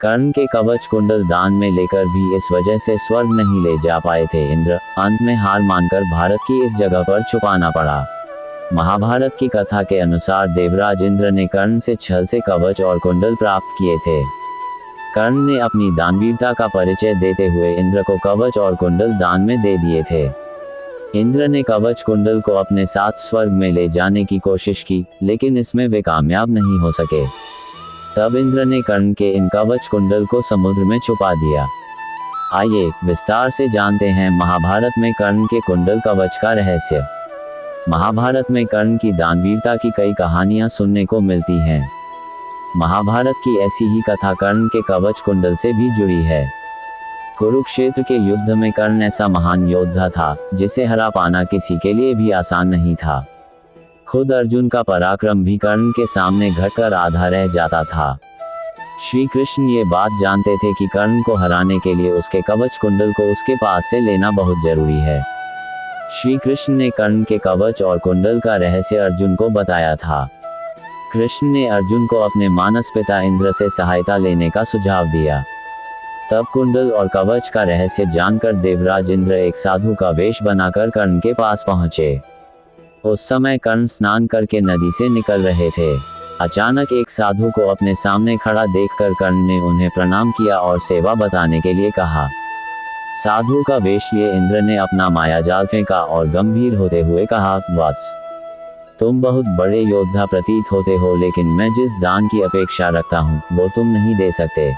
कर्ण के कवच कुंडल दान में लेकर भी इस वजह से स्वर्ग नहीं ले जा पाए थे इंद्र। अंत में हार मानकर भारत की इस जगह पर छुपाना पड़ा। महाभारत की कथा के अनुसार देवराज इंद्र ने कर्ण से छल से कवच और कुंडल प्राप्त किए थे। कर्ण ने अपनी दानवीरता का परिचय देते हुए इंद्र को कवच और कुंडल दान में दे दिए थे। इंद्र ने कवच कुंडल को अपने साथ स्वर्ग में ले जाने की कोशिश की, लेकिन इसमें वे कामयाब नहीं हो सके। तब इंद्र ने कर्ण के इन कवच कुंडल को समुद्र में छुपा दिया। आइए विस्तार से जानते हैं महाभारत में कर्ण के कुंडल कवच का रहस्य। महाभारत में कर्ण की दानवीरता की कई कहानियां सुनने को मिलती हैं। महाभारत की ऐसी ही कथा कर्ण के कवच कुंडल से भी जुड़ी है। कुरुक्षेत्र के युद्ध में कर्ण ऐसा महान योद्धा था जिसे हरा पाना किसी के लिए भी आसान नहीं था। खुद अर्जुन का पराक्रम भी कर्ण के सामने घटकर आधा रह जाता था। श्री कृष्ण ये बात जानते थे कि कर्ण को हराने के लिए उसके कवच कुंडल को उसके पास से लेना बहुत जरूरी है। श्री कृष्ण ने कर्ण के कवच और कुंडल का रहस्य अर्जुन को बताया था। कृष्ण ने अर्जुन को अपने मानस पिता इंद्र से सहायता लेने का सुझाव दिया। तब कुंडल और कवच का रहस्य जानकर देवराज इंद्र एक साधु का वेश बनाकर कर्ण के पास पहुंचे। उस समय कर्ण स्नान करके नदी से निकल रहे थे। अचानक एक साधु को अपने सामने खड़ा देखकर कर्ण ने उन्हें प्रणाम किया और सेवा बताने के लिए कहा। साधु का वेश लिए इंद्र ने अपना मायाजाल फेंका और गंभीर होते हुए कहा, वत्स, तुम बहुत बड़े योद्धा प्रतीत होते हो, लेकिन मैं जिस दान की अपेक्षा रखता हूँ वो तुम नहीं दे सकते।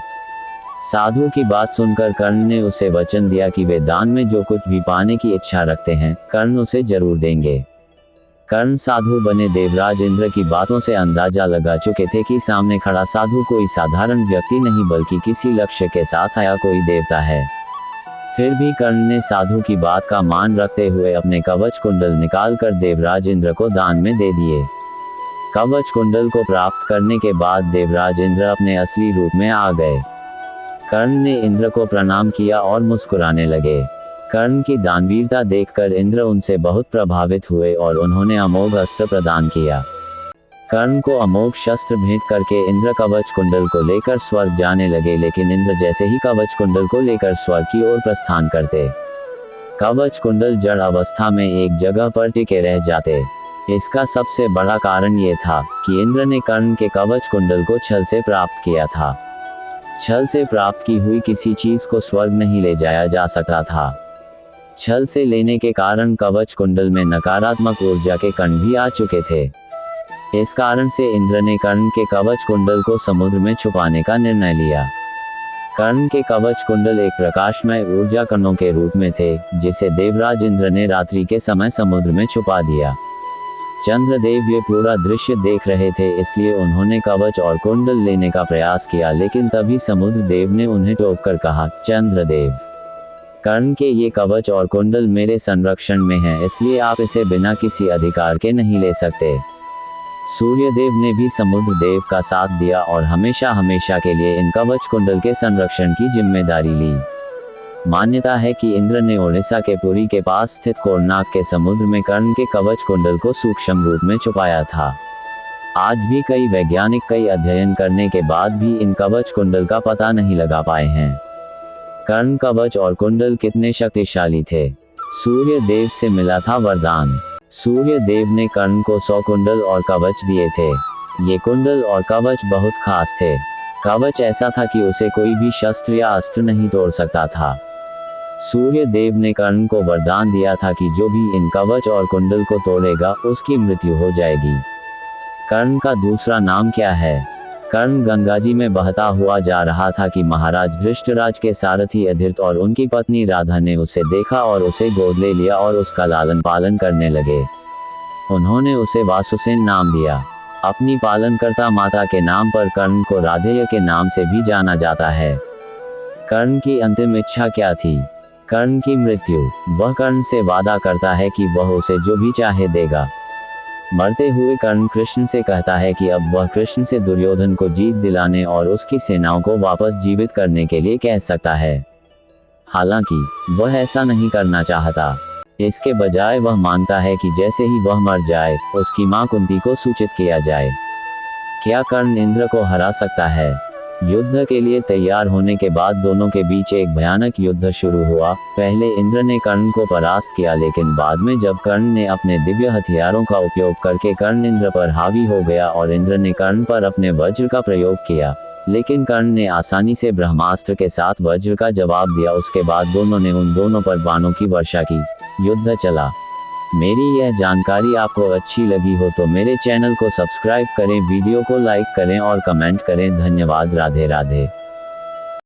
साधु की बात सुनकर कर्ण ने उसे वचन दिया कि वे दान में जो कुछ भी पाने की इच्छा रखते हैं कर्ण उसे जरूर देंगे। कर्ण साधु बने देवराज इंद्र की बातों से अंदाजा लगा चुके थे कि सामने खड़ा साधु कोई साधारण व्यक्ति नहीं बल्कि किसी लक्ष्य के साथ आया कोई देवता है। फिर भी कर्ण ने साधु की बात का मान रखते हुए अपने कवच कुंडल निकालकर देवराज इंद्र को दान में दे दिए। कवच कुंडल को प्राप्त करने के बाद देवराज इंद्र अपने असली रूप में आ गए। कर्ण ने इंद्र को प्रणाम किया और मुस्कुराने लगे। कर्ण की दानवीरता देखकर इंद्र उनसे बहुत प्रभावित हुए और उन्होंने अमोघ अस्त्र प्रदान किया। कर्ण को अमोघ शस्त्र भेंट करके इंद्र कवच कुंडल को लेकर स्वर्ग जाने लगे, लेकिन इंद्र जैसे ही कवच कुंडल को लेकर स्वर्ग की ओर प्रस्थान करते, कवच कुंडल जड़ अवस्था में एक जगह पर टिके रह जाते। इसका सबसे बड़ा कारण ये था कि इंद्र ने कर्ण के कवच कुंडल को छल से प्राप्त किया था। छल से प्राप्त की हुई किसी चीज को स्वर्ग नहीं ले जाया जा सकता था। छल से लेने के कारण कवच कुंडल में नकारात्मक ऊर्जा के कण भी आ चुके थे। इस कारण से इंद्र ने कर्ण के कवच कुंडल को समुद्र में छुपाने का निर्णय लिया। कर्ण के कवच कुंडल एक प्रकाशमय ऊर्जा कणों के रूप में थे, जिसे देवराज इंद्र ने रात्रि के समय समुद्र में छुपा दिया। चंद्रदेव ये पूरा दृश्य देख रहे थे, इसलिए उन्होंने कवच और कुंडल लेने का प्रयास किया, लेकिन तभी समुद्र देव ने उन्हें टोककर कहा, चंद्रदेव, कर्ण के ये कवच और कुंडल मेरे संरक्षण में हैं, इसलिए आप इसे बिना किसी अधिकार के नहीं ले सकते। सूर्यदेव ने भी समुद्र देव का साथ दिया और हमेशा हमेशा के लिए इन कवच कुंडल के संरक्षण की जिम्मेदारी ली। मान्यता है कि इंद्र ने ओडिशा के पुरी के पास स्थित कोरनाक के समुद्र में कर्ण के कवच कुंडल को सूक्ष्म रूप में छुपाया था। आज भी कई वैज्ञानिक कई अध्ययन करने के बाद भी इन कवच कुंडल का पता नहीं लगा पाए हैं। कर्ण कवच और कुंडल कितने शक्तिशाली थे। सूर्य देव से मिला था वरदान। सूर्य देव ने कर्ण को 100 कुंडल और कवच दिए थे। ये कुंडल और कवच बहुत खास थे। कवच ऐसा था कि उसे कोई भी शस्त्र या अस्त्र नहीं तोड़ सकता था। सूर्य देव ने कर्ण को वरदान दिया था कि जो भी इन कवच और कुंडल को तोड़ेगा उसकी मृत्यु हो जाएगी। कर्ण का दूसरा नाम क्या है? कर्ण गंगाजी में बहता हुआ जा रहा था कि महाराज धृष्टराज के सारथी अधिरथ और उनकी पत्नी राधा ने उसे देखा और उसे गोद ले लिया और उसका लालन पालन करने लगे। उन्होंने उसे वासुसेन नाम दिया। अपनी पालनकर्ता माता के नाम पर कर्ण को राधेय के नाम से भी जाना जाता है। कर्ण की अंतिम इच्छा क्या थी? कर्ण की मृत्यु। वह कर्ण से वादा करता है कि वह उसे जो भी चाहे देगा। मरते हुए कर्ण कृष्ण से कहता है कि अब वह कृष्ण से दुर्योधन को जीत दिलाने और उसकी सेनाओं को वापस जीवित करने के लिए कह सकता है। हालांकि वह ऐसा नहीं करना चाहता। इसके बजाय वह मानता है कि जैसे ही वह मर जाए उसकी मां कुंती को सूचित किया जाए। क्या कर्ण इंद्र को हरा सकता है? युद्ध के लिए तैयार होने के बाद दोनों के बीच एक भयानक युद्ध शुरू हुआ। पहले इंद्र ने कर्ण को परास्त किया, लेकिन बाद में जब कर्ण ने अपने दिव्य हथियारों का उपयोग करके कर्ण इंद्र पर हावी हो गया और इंद्र ने कर्ण पर अपने वज्र का प्रयोग किया, लेकिन कर्ण ने आसानी से ब्रह्मास्त्र के साथ वज्र का जवाब दिया। उसके बाद दोनों ने उन दोनों पर बाणों की वर्षा की। युद्ध चला। मेरी यह जानकारी आपको अच्छी लगी हो तो मेरे चैनल को सब्सक्राइब करें, वीडियो को लाइक करें और कमेंट करें। धन्यवाद। राधे राधे।